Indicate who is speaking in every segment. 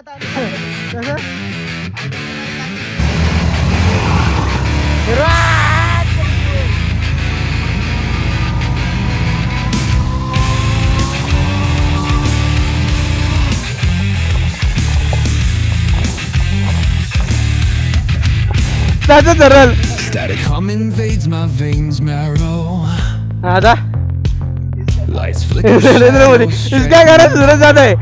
Speaker 1: Static hum invades my veins marrow.
Speaker 2: आता
Speaker 1: Lights flicker
Speaker 2: Narendra Modi
Speaker 1: shadows
Speaker 2: इसका गाना सुरत जात आहे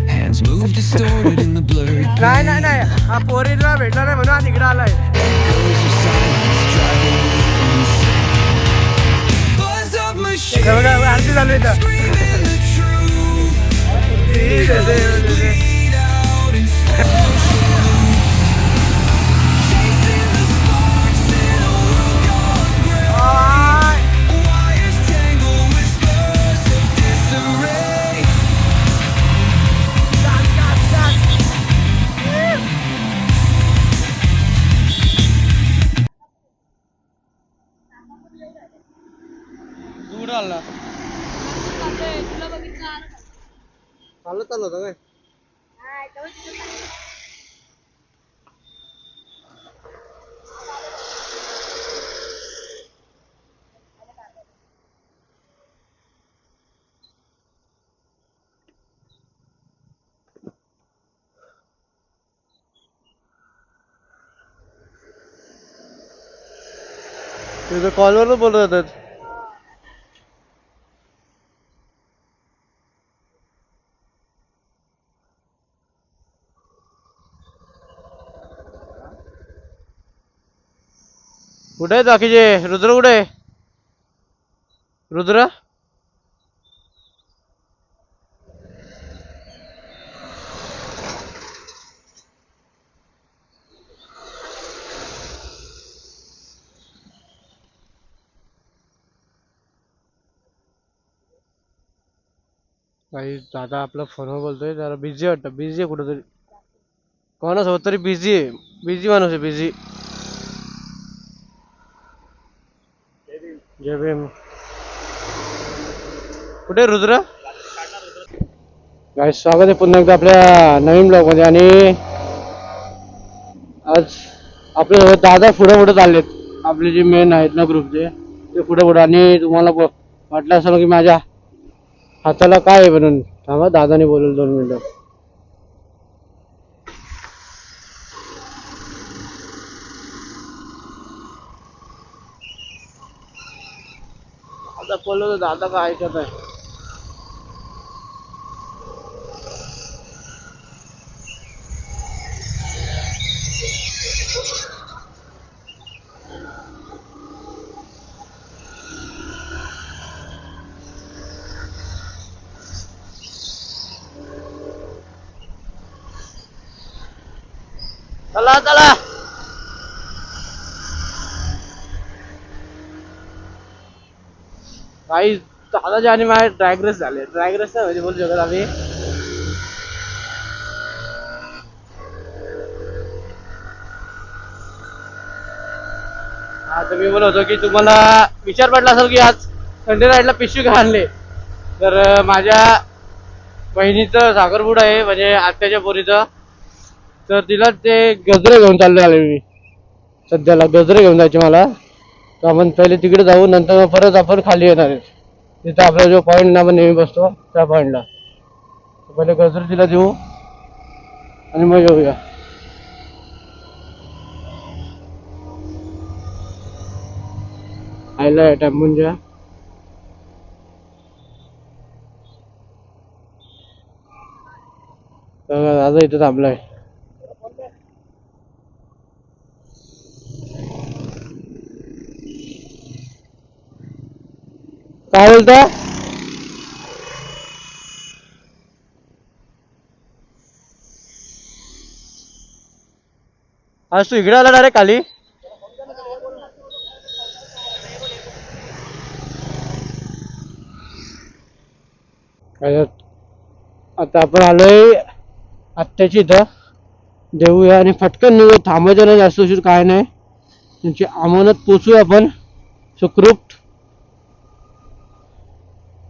Speaker 1: hands move distorted in the blurred
Speaker 2: नाही
Speaker 1: pain.
Speaker 2: नाही नाही हा पोरीला भेटला नाही म्हणून हा तिकडे आलाय
Speaker 1: Echoes of silence driving me insane. Buzz of machines
Speaker 2: आरती चालू आहे
Speaker 1: screaming the truth. Bleed out in slow chasing the sparks in a world gone gray. Wires tangle whispers of disarray.
Speaker 2: कुठं आला चालत चालू होतं काय तुझं कॉलवर बोलत होतात कुठे आहे बाकीचे रुद्र कुठे आहे रुद्र काही दादा आपला फोनवर बोलतोय जरा बिझी वाटतं बिझी आहे कुठंतरी कोणासोबत तरी बिझी आहे बिझी माणूस आहे बिझी जय भीम कुठे आहे रुद्र काय स्वागत आहे पुन्हा एकदा आपल्या नवीन ब्लॉग मध्ये आणि आज आपल्यासोबत दादा पुढे पुढे चाललेत आपले जे मेन आहेत ना ग्रुपचे ते पुढे पुढे आणि तुम्हाला वाटलं असं की माझ्या हाताला काय आहे म्हणून थांबा दादाने बोलवलं 2 मिनिटं आता बोललो दादा काय ऐकत आहे चला चला काही दादाचे आणि माझे ड्रॅग रेस झाले ड्रॅग रेस नाही म्हणजे बोलू शकत आम्ही आता मी बोलत होतो की तुम्हाला विचार पडला असेल की आज संडे नाईटला पिशवी का आणले तर माझ्या बहिणीचं साखरपुडा आहे म्हणजे आत्याच्या पोरीचं तर तिला ते गजरे घेऊन चालले आले मी सध्याला गजरे घेऊन जायचे मला तर आपण पहिले तिकडे जाऊ नंतर परत आपण खाली येणार आहे तिथं आपला जो पॉईंट ना आपण नेहमी बसतो त्या पॉईंटला पहिले गजरे तिला देऊ आणि मग येऊया आयला टेम्पूनच्या दादा इथं थांबलाय काय बोलता आज तू इकडे आला डायरेक्ट खाली आता आपण आलोय आत्याची इथं देऊया आणि फटकन निघू थांबायचं नाही जास्त उशीर काय नाही त्यांची अमानत पोचूया आपण सुखरूप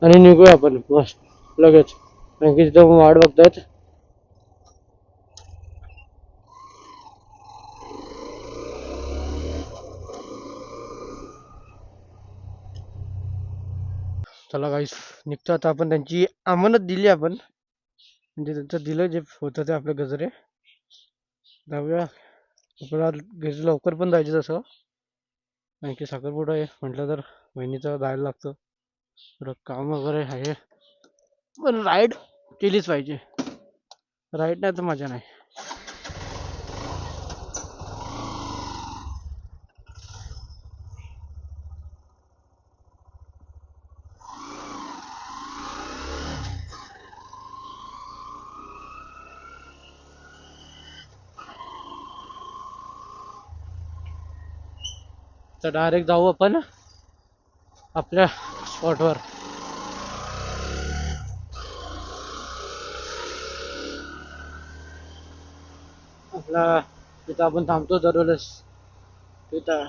Speaker 2: आणि निघूया आपण मस्त लगेच कारण की तिथं वाट बघतायत चला गाईस निघतो आता आपण. त्यांची अमानत दिली आपण, म्हणजे त्यांचं दिलं जे होतं ते आपलं गजरे. जाऊया आपल्याला घरी लवकर पण जायचं तसं, आणखी साखरपुडा आहे म्हटलं तर बहिणीचं जायला लागतं, थोडं काम वगैरे आहे. पण राईड केलीच पाहिजे, राईड नाही तर मजा नाही. तर डायरेक्ट जाऊ आपण आपल्या स्पॉटवर. आपला तिथं आपण थांबतो दरवेळेस तिथं.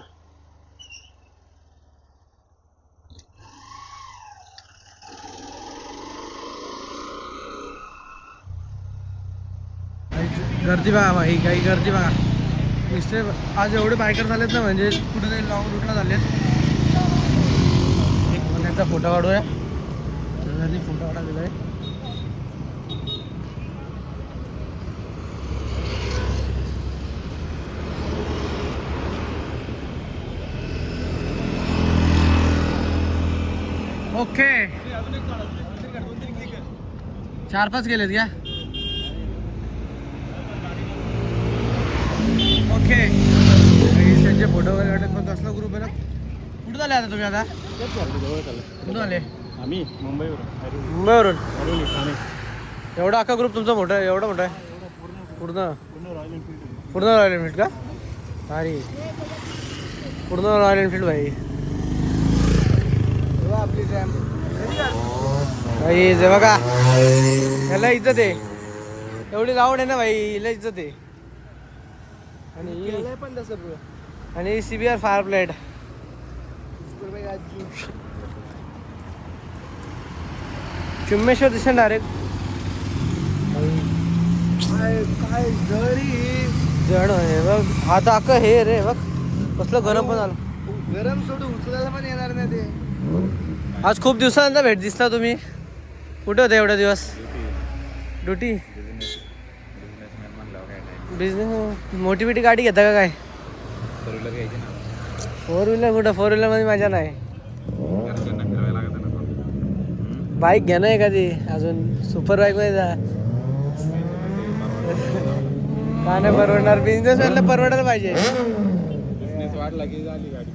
Speaker 2: गर्दी बघा भाई, काही गर्दी बघा. नुसते आज एवढे बायकर झालेत ना, म्हणजे कुठेतरी लॉंग रूटला झालेत. एक त्यांचा फोटो काढूया, फोटो काढा दिलाय. ओके 4-5 गेलेत का? ओके त्यांचे फोटो वगैरे काढत. पण कसला ग्रुप आहे ना? कुठं झाले आता तुम्ही? आता कुठून आले?
Speaker 3: आम्ही
Speaker 2: मुंबईवरून. एवढा अख्खा ग्रुप तुमचा मोठा आहे? एवढा मोठा आहे पूर्ण? पूर्ण रॉयल एनफील्ड का? भारी, पूर्ण रॉयल एनफील्ड भाई. आपली भाई जे बघा, याला इज्जत आहे, एवढी लावड आहे ना भाई, हिला इज्जत आहे. आणि CBR फायर प्लेट. चिम्मेश्वर दिसेल डायरेक्ट. काय जड आहे बघ, आता अख्खं हे रे बघ, कसलं गरम पण झालं. गरम सोडून उचलायला पण येणार नाही ते. आज खूप दिवसानंतर भेट दिसता तुम्ही. कुठे होते एवढे दिवस? ड्युटी. बिझनेस मोठी मोठी गाडी घेता का काय?
Speaker 3: 4 व्हीलर घ्यायची ना.
Speaker 2: 4 व्हीलर कुठं? 4 व्हीलर मध्ये मजा नाही.
Speaker 3: घरच्यांना फिरवायला लागतं ना.
Speaker 2: बाईक घ्या ना एखादी अजून, सुपर बाईक मध्ये जा. का नाही परवडणार? बिझनेस वाला परवडायला पाहिजे.
Speaker 3: बिझनेस वाढला की झाली गाडी.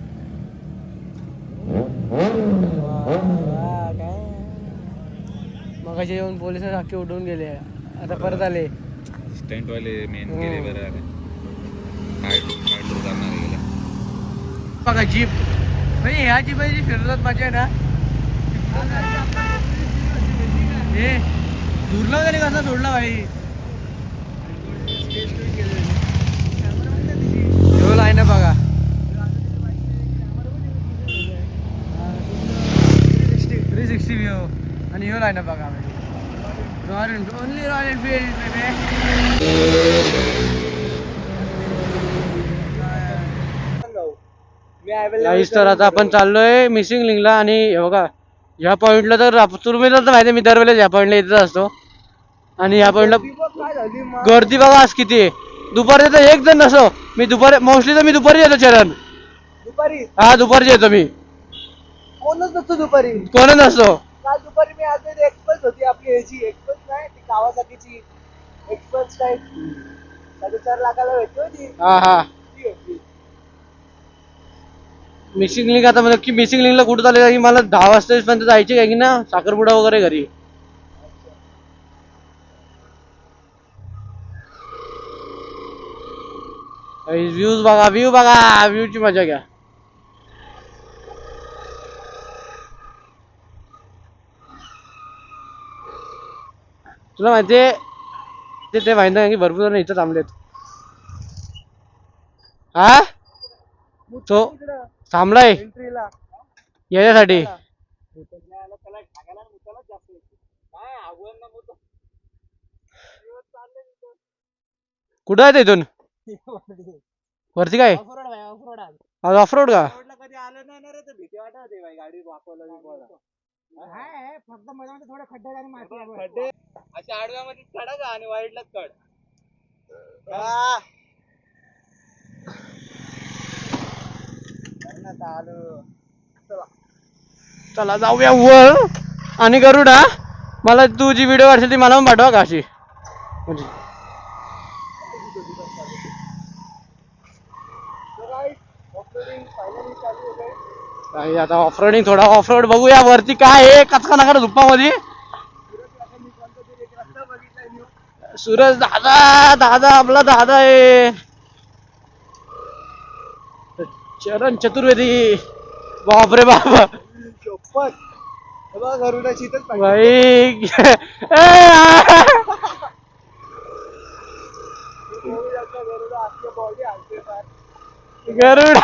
Speaker 2: मगाशी येऊन पोलिस अख्खे उडवून गेले, आता परत आले.
Speaker 3: स्टंटवाले मेन गेले बरं.
Speaker 2: बघा जीप, म्हणजे ह्या जीपची फिरतात मजा आहे ना. हे सोडला तरी कसा सोडला भाई. लाईन बघा, 360 व्ह्यू. आणि ह्यो लाईन बघा, royal Enfield, only royal Enfield. तर आता आपण चाललोय मिसिंग लिंकला. आणि हे बघा, ह्या पॉइंटला तर तुम्ही तर माहिती, मी दरवेळेस ह्या पॉइंटला येतच असतो. आणि ह्या पॉइंटला गर्दी बघा आज किती आहे. दुपारी तर एक जण नसो, मी दुपारी मोस्टली तर मी दुपारी येतो चरण. दुपारी? हा दुपारी येतो मी. कोणच नसतो दुपारी? कोण नसतो. काल दुपारी मी आलो, एक्सप्रेस होती आपली, ह्याची एक्सप्रेस नाही ती कावासाकीची एक्सप्रेस टाईप 4.5 लाखाला भेटली होती. हा हा, मिसिंग लिंक. आता म्हणजे की मिसिंग लिंकला कुठं चाललं की मला 10 वाजता पर्यंत जायची आहे की ना, साखरपुडा वगैरे घरी. व्ह्यूज बघा, व्ह्यू बघा, व्ह्यूची मजा घ्या. तुला माहितीये ते माहिती नाही की भरपूर जण इथं थांबलेत. हा तो थांबलाय याच्यासाठी. कुठं आहे इथून वरती? काय आज ऑफ रोड का?
Speaker 4: फक्त मध्ये थोडे खड्डे आणि माती
Speaker 2: अशा आडव्यामध्ये खडा का आणि वाईटलाच कड. चला जाऊया वर. आणि गरुडा मला तू जी व्हिडिओ काढशील ती मला पण पाठवा का अशी म्हणजे. काही आता ऑफरोडिंग थोडा ऑफरोड बघूया वरती काय आहे कचका नका धुप्पामध्ये. सूरज दादा दादा आपला दादा आहे चरण चतुर्वेदी. बापरे बाप
Speaker 4: गरुडाची
Speaker 2: भाई गरुडा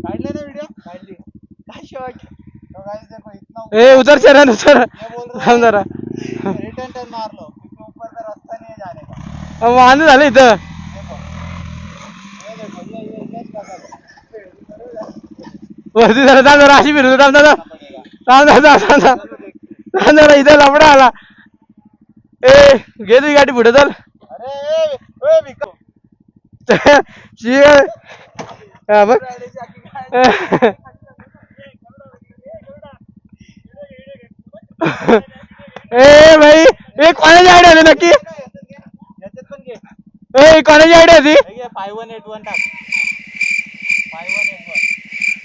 Speaker 4: काढले ना व्हिडिओ काढली काय शॉट
Speaker 2: ए उधर चरण उधर थांब जरा.
Speaker 4: रिटर्न टर्न मारलो क्योंकि ऊपर का रास्ता नहीं है जाने का.
Speaker 2: वांदे झालं इथं. वरती जरा थांब जरा अशी फिरतो थांब दादा थांब दादा थांब थांब जरा इथं लफडा आला. ए घे तुझी गाडी पुढे चल.
Speaker 4: अरे भिका
Speaker 2: शिव हा बघ. ए भाई ए कोणाची आयडिया होती नक्की.
Speaker 4: याच्यात पण घे
Speaker 2: ए कोणाची आयडिया होती.
Speaker 4: 5181 टाक 5181.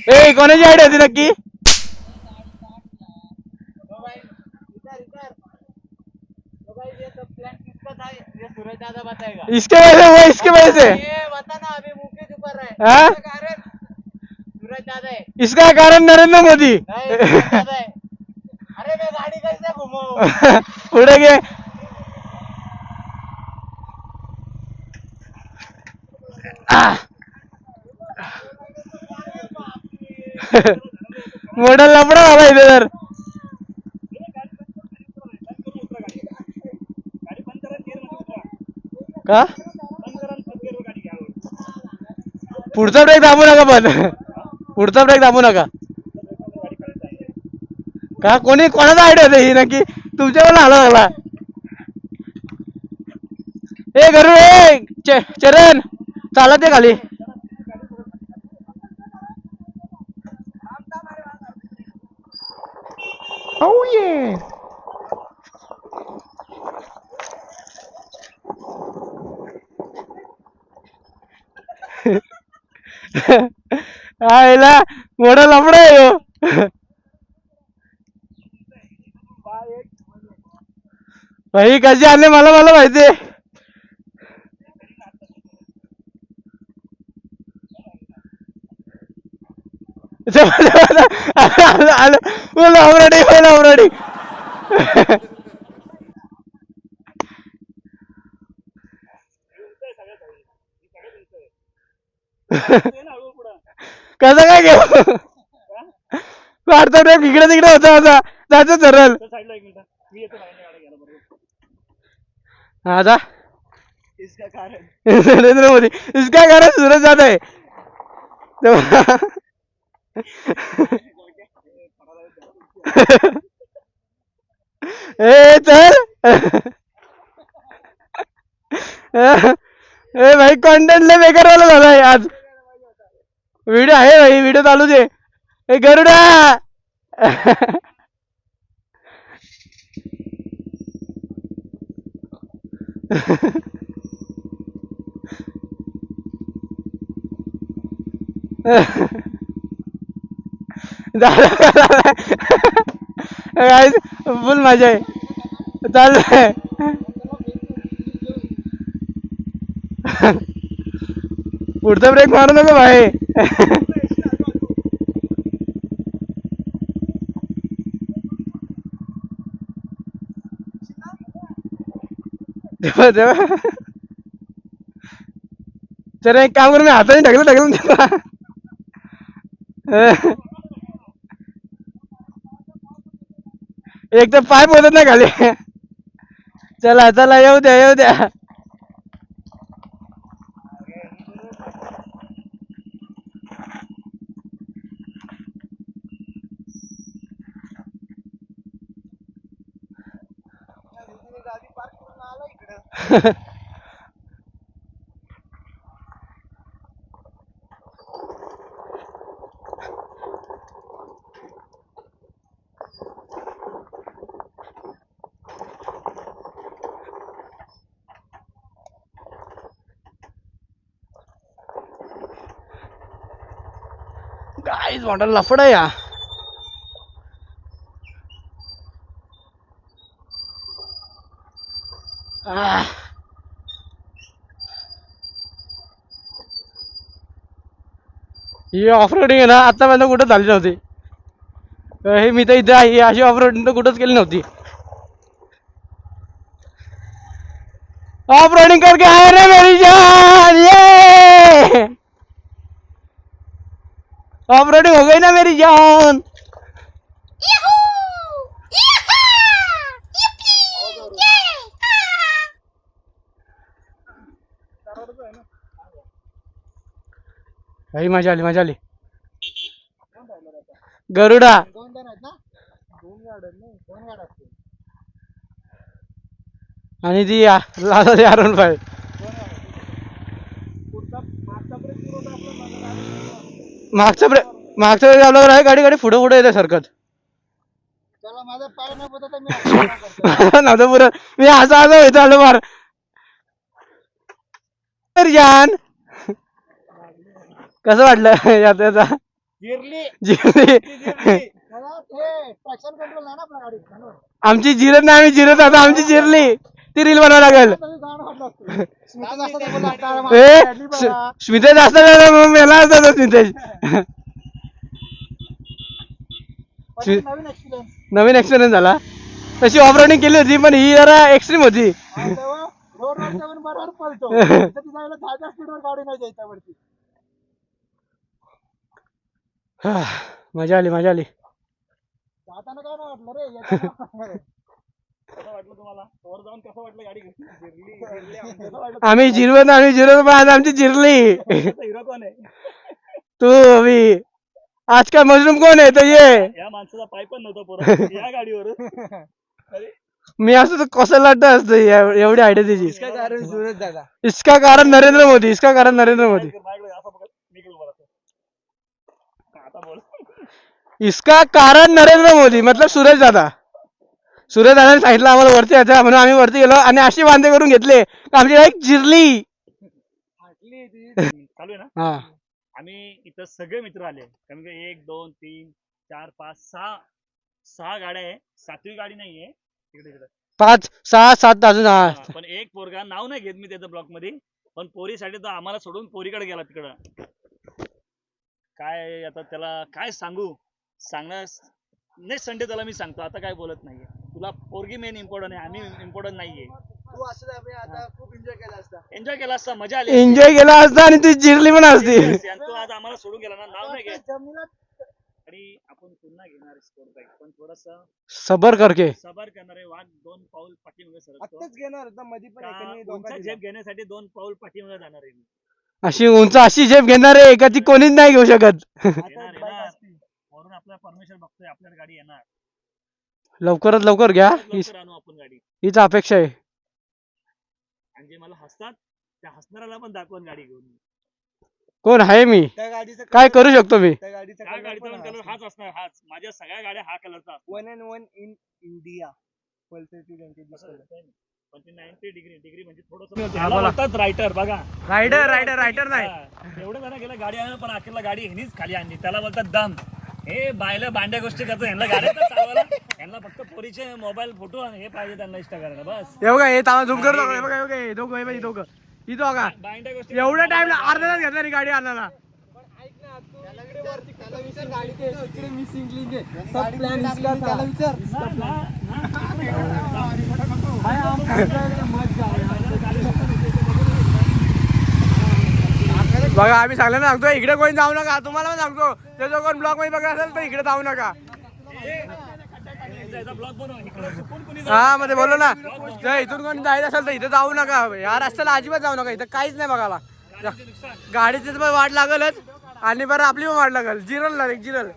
Speaker 2: ए कोणाची आयडिया होती नक्की.
Speaker 4: तो भाई ये सब प्लान किसका था ये सूरज दादा बताएगा.
Speaker 2: इसके वजह से वो इसके वजह से
Speaker 4: ये बता ना अभी मुंह के ऊपर रहा
Speaker 2: हाँ?
Speaker 4: है इसका कारण सूरज दादा है.
Speaker 2: इसका कारण नरेंद्र मोदी.
Speaker 4: नहीं सूरज दादा है. अरे मैं गाड़ी कैसे घुमाऊं.
Speaker 2: पुढे घे. मोठा लफडा झाला इथे तर. का पुढचा ब्रेक दाबू नका पण पुढचा ब्रेक दाबू नका. का कोणी कोणाचा आयडिया होता ही नक्की तुमच्यावर आला लागला. ए गरु ए चरण चालत आहे खाली. आयला मोठा लफडा आहे ह्यो. भाई कशी आले मला मला माहिती. कसं काय घेऊ वाढतो रे इकडे तिकडे होता आता जायचं सरळ. हा जा.
Speaker 4: इसका कारण
Speaker 2: नरेंद्र मोदी इसका कारण सूरज दादा है. ए चल ए भाई कंटेंट लय बेकार वाला झालाय आज. व्हिडिओ आहे भाई व्हिडिओ चालूच आहे. ए गरुडा फुल मजा आहे चाललंय. पुढचा ब्रेक मारू नको भाई. तेव्हा तेव्हा तर एक काम करू मी हाताने ढकलून ढकलून देतो. एक तर पाय पोहतच नाही खाली. चला चला येऊ द्या येऊ द्या.
Speaker 4: गाडी पार्क करून आला इकडं.
Speaker 2: काहीच मोठा लफडा या. आह. ही ऑफ रोडिंग आहे ना आतापर्यंत कुठं झाली नव्हती. हे मी तर इथे आहे, ही अशी ऑफ रोडिंग तर कुठंच केली नव्हती. ऑफ रोडिंग करके आए रे मेरी जान, ये ऑफ रोडिंग हो गई ना मेरी जान. काही मजा आली मजा आली. गरुडा
Speaker 4: 2 जण आहेत ना. 2 गाड्या नाही 2 गाड्या असतील.
Speaker 2: आणि ती लाला आरवण पाय. मागचा ब्रेक आपल्यावर आहे. गाडी गाडी पुढे पुढे येते सरकत.
Speaker 4: त्याला माझा पाय न बदलता मी असं करतो.
Speaker 2: नव्हतं पुरं. मी असं असं होतं आलो मार. जान कसं वाटलं याचा
Speaker 4: जिरली
Speaker 2: जिरली.
Speaker 4: मला ते ट्रॅक्शन कंट्रोल नाही ना आपल्या गाडीत म्हणून.
Speaker 2: आमची जिरत नाही आम्ही जिरत आता आमची जिरली. ती रील बनवावं लागेल.
Speaker 4: तरी गाणं वाटलं असतं. स्मिता जास्त नाही बोलला. टाळा
Speaker 2: ए
Speaker 4: मारून काढली बघा.
Speaker 2: स्मितेश असता मेला असता स्मितेश.
Speaker 4: पण एक नवीन एक्सपिरियन्स.
Speaker 2: नवीन एक्सपिरियन्स झाला. तशी ऑफ रोडिंग केली होती पण ही जरा एक्स्ट्रीम होती.
Speaker 4: रोडवरच्या पण बरोबर पळतो. तिथं ती जायला 10च्या स्पीडवर गाडी नाही द्यायच्या वरती.
Speaker 2: मजा आली मजा आली.
Speaker 4: जाताना काय नाही वाटलं रे. येताना कसं वाटलं तुम्हाला? वर जाऊन कसं वाटलं गाडी जिरली?
Speaker 2: आम्ही जिरवत पण आज आमची जिरली.
Speaker 4: हिरो कोण आहे?
Speaker 2: तू अभी आज का मशरूम कोण आहे तो ये.
Speaker 4: या माणसाचा पाय पण नव्हता पोरं या गाडीवर.
Speaker 2: मी असं तर कसं लाटत असतं एवढी आयडिया त्याची.
Speaker 4: इसका कारण सूरज दादा.
Speaker 2: इसका कारण नरेंद्र मोदी. इसका कारण नरेंद्र मोदी.
Speaker 4: आता बोल.
Speaker 2: इसका कारण नरेंद्र मोदी मतलब सूरज दादा. सूरज दादाने सांगितलं आम्हाला वरती यायचं म्हणून आम्ही वरती गेलो आणि अशी वांदे करून घेतले आमची बाईक जिरली.
Speaker 4: चालू आहे ना.
Speaker 2: हा
Speaker 4: आम्ही इथं सगळे मित्र आले. कमी कमी 1 2 3 4 5 6 गाड्या आहे. 7वी गाडी नाहीये इकडे इकडे.
Speaker 2: 5 6 7 अजून. हा
Speaker 4: पण एक पोरगा नाव नाही घेत मी त्याचं ब्लॉक मध्ये. पण पोरीसाठी तर आम्हाला सोडून पोरीकडे गेला तिकडं. काय आता त्याला काय सांगू. सांगणार नेक्स्ट संडे त्याला मी सांगतो. आता काय बोलत नाहीये. तुला पोरगी मेन इम्पॉर्टंट आहे. आम्ही इम्पॉर्टंट नाहीये. तू असं आता खूप एन्जॉय केला असता. मजा आली.
Speaker 2: एन्जॉय केला असता आणि ती जिरली पण असती.
Speaker 4: आणि तू आज आम्हाला सोडून गेला ना. नाव नाही घेत. आणि आपण पुन्हा घेणार स्पोर्ट बाईक पण थोडस
Speaker 2: सबर करके
Speaker 4: सबर करणार आहे. वाघ 2 पाऊल पाठीमागे सरकतो.
Speaker 5: आत्ताच घेणार होता मध्ये पण एकाने धोका दिला.
Speaker 4: झेप घेण्यासाठी 2 पाऊल पाठीमागे जाणार आहे मी.
Speaker 2: अशी उंच अशी झेप घेणार आहे का ती कोणीच नाही घेऊ शकत.
Speaker 4: येणार. वरून आपला परमेश्वर बघतोय आपल्याला गाडी येणार.
Speaker 2: लवकरात लवकर घ्या
Speaker 4: लवकर आणू आपण गाडी.
Speaker 2: हीच अपेक्षा आहे.
Speaker 4: आणि जे मला हसतात त्या हसणाऱ्याला पण दाखवून गाडी घेऊन.
Speaker 2: कोण आहे मी
Speaker 5: त्या गाडीचा
Speaker 2: काय करू शकतो मी.
Speaker 5: त्या गाडीचा
Speaker 4: त्या गाडीचा पण कलर हाच असणार. हाच माझ्या सगळ्या गाड्या हा कलरचा असणार.
Speaker 5: 1 and 1 इन इंडिया. पल्सरची त्यांची दिसत.
Speaker 4: पण ते 90 डिग्री म्हणजे थोडंसं रायटर बघा.
Speaker 2: रायटर नाही.
Speaker 4: एवढं जण गेलं गाडी आणून पण अखेरला गाडी ह्यांनीच खाली आणली. त्याला बोलतात दम. हे बायला भांड्या गोष्टी करतो. ह्यांना गाड्या तर चालवायला ह्यांना फक्त पोरीचे मोबाईल फोटो आणि हे पाहिजे त्यांना इष्ट करायला बस.
Speaker 2: हे बघा हे तावा झूम करतो. हे बघा हे बघा हे दोघं हे बघा दोघं ही बघा
Speaker 4: भांड्या गोष्टी
Speaker 2: एवढा टाइम अर्धा तास घेतला रे गाडी आणायला. बघा आम्ही सांगलं ना सांगतो इकडे कोणी जाऊ नका. तुम्हाला पण सांगतो ते जो कोण ब्लॉक मध्ये बघा असेल तर इकडे जाऊ नका.
Speaker 4: याचा ब्लॉग बनव इकडे चुकून कोणी
Speaker 2: हा मध्ये बोललो ना जर इथून कोणी जायचं असेल तर इथं जाऊ नका या रस्त्याला अजिबात जाऊ नका इथं काहीच नाही बघायला गाडीची पण वाट लागलच आणि बरं आपली पण वाट लागल जिरल डायरेक्ट जिरल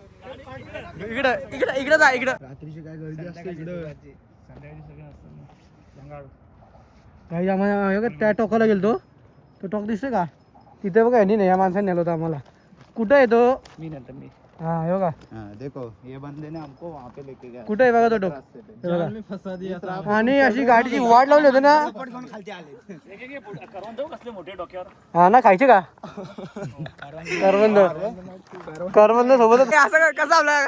Speaker 2: इकडं इकडं इकडं जा इकडं काही आम्हाला त्या टोकाला गेलतो तो टोक दिसतोय का तिथे बघा यांनी नाही या माणसाने नेलं होतं आम्हाला कुठं आहे तो हा हे बघा
Speaker 6: देखो ये बंदे ने हमको वहाँ पे लेके गया
Speaker 2: कुठे आहे बघा तो टोक हे बघा आणि अशी गाडीची वाट लावली होती ना
Speaker 4: करवंद कसले मोठे डोक्यावर
Speaker 2: हा ना खायचे का करवंद करवंद सोबतच असं कसं आपल्या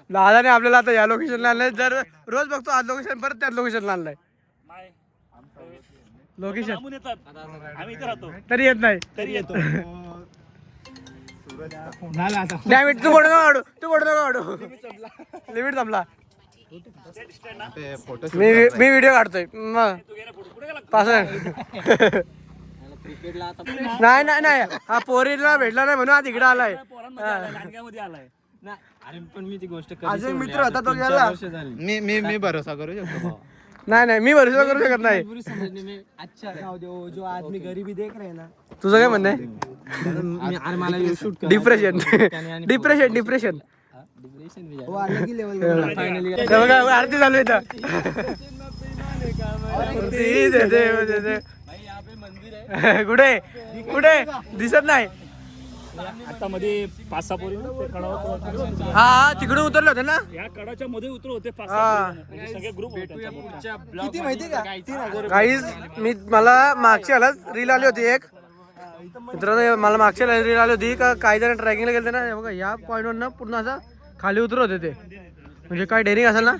Speaker 2: दादाने आपल्याला आता या लोकेशनला आणलंय जर रोज बघतो आज लोकेशन परत त्याच लोकेशनला आणलंय
Speaker 4: माय
Speaker 2: लोकेशन
Speaker 4: लांबून येतात आम्ही इथे राहतो
Speaker 2: तरी येत नाही
Speaker 4: तरी येतो
Speaker 2: डॅमेट तू बोट नका काढू लिमिट संपला
Speaker 6: फोटो
Speaker 2: मी व्हिडिओ काढतोय मग पास नाही नाही नाही हा पोरीला भेटला नाही म्हणून आज इकडे आलाय
Speaker 4: नांदगावमध्ये आलाय
Speaker 2: अजून मित्र होता तो गेला
Speaker 6: मी भरोसा करू शकतो भावा.
Speaker 2: नाही मी भरोसा करू शकत नाही
Speaker 5: जो आदमी गरीबी देख रहे हैं ना
Speaker 2: तुझं काय म्हणणं आहे डिप्रेशन डिप्रेशन
Speaker 5: वो अलग ही लेवल फाइनली
Speaker 2: आरती चालू आहे कुठे कुठे दिसत नाही
Speaker 4: आता मध्ये 5-6 पोरी ते कडावर
Speaker 2: हा तिकडून उतरले होते ना
Speaker 4: या कडाच्या मध्ये उतरू होते 5-6
Speaker 2: हा.
Speaker 4: पोरी म्हणजे सगळे ग्रुप होते
Speaker 5: किती माहिती का 3,000
Speaker 2: काहीच मला मागच्या ह्यालाच रील आली होती एक मित्रांनो मला मागच्या रील आली होती का काही जण ट्रॅकिंगला गेले ना हे बघा या पॉईंटवर ना पूर्ण असं खाली उतरत होते ते म्हणजे काय डेअरिंग असेल ना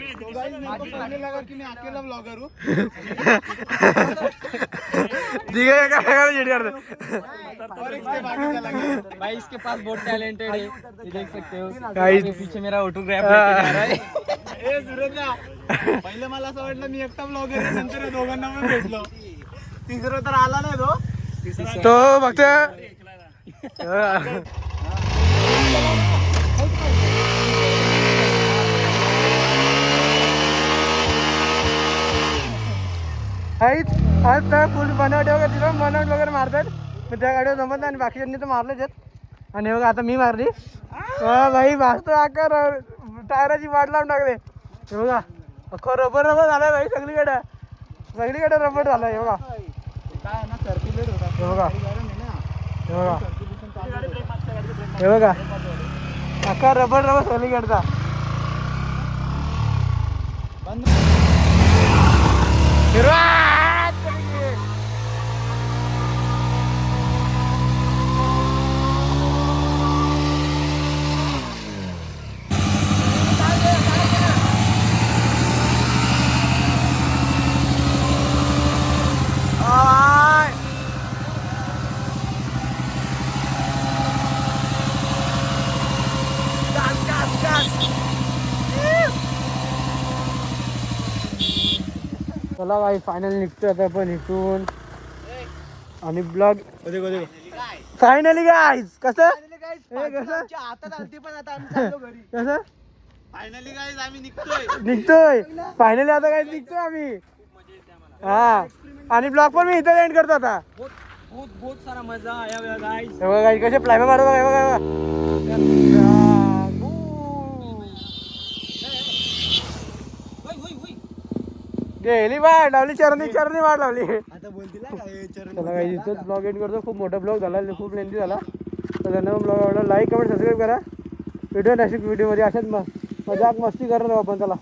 Speaker 5: भाई इसके पास बहुत टैलेंटेड है ये देख सकते हो
Speaker 2: गाइस
Speaker 5: पीछे मेरा ऑटोग्राफ
Speaker 2: हा.
Speaker 5: लेके जा रहा है पहिले मला असं वाटलं मी एकटा ब्लॉगर आहे नंतर या दोघांना पण भेटलो तिसरा तर आला नाही
Speaker 2: तो फक्त आज तर फुल बनावट वगैरे तिथं बनावट वगैरे मारतात पण त्या गाडीवर जमत नाही आणि बाकीच्यांनी तर मारलेच आहेत आणि बघा आता मी मारली भाई वाचतो आकार टायराची वाट लावून टाकले हे बघा अख्खं रबर झालाय भाई सगळीकडे रबर झालाय हे बघा हे बघा हे बघा हे बघा अख्खा रबर सगळीकडचा चला भाई फायनली निघतोय आता आपण इथून आणि ब्लॉग फायनली गाईज कसं
Speaker 5: हातात आलती पण आता आम्ही चाललो घरी
Speaker 2: कसं
Speaker 6: फायनली गाईज आम्ही निघतोय
Speaker 2: निघतोय फायनली आता काय निघतोय आम्ही हा आणि ब्लॉग पण मी इथे एंड करतो आता
Speaker 5: बहुत सारा मजा आया गाइस
Speaker 2: हे बघा गाईज कसे प्लायमे मारतो बघा हे बघा गेली वाट लावली चरणी वाट लावली
Speaker 5: आता बोलतील
Speaker 2: चला काही इथंच ब्लॉग एंड करतो खूप मोठा ब्लॉग झाला खूप लेंथी झाला तर त्यांना ब्लॉग आवडला लाईक कमेंट सबस्क्राईब करा व्हिडिओ नेक्स्ट व्हिडिओमध्ये अशाच मजाक मस्ती करत राहू आपण चला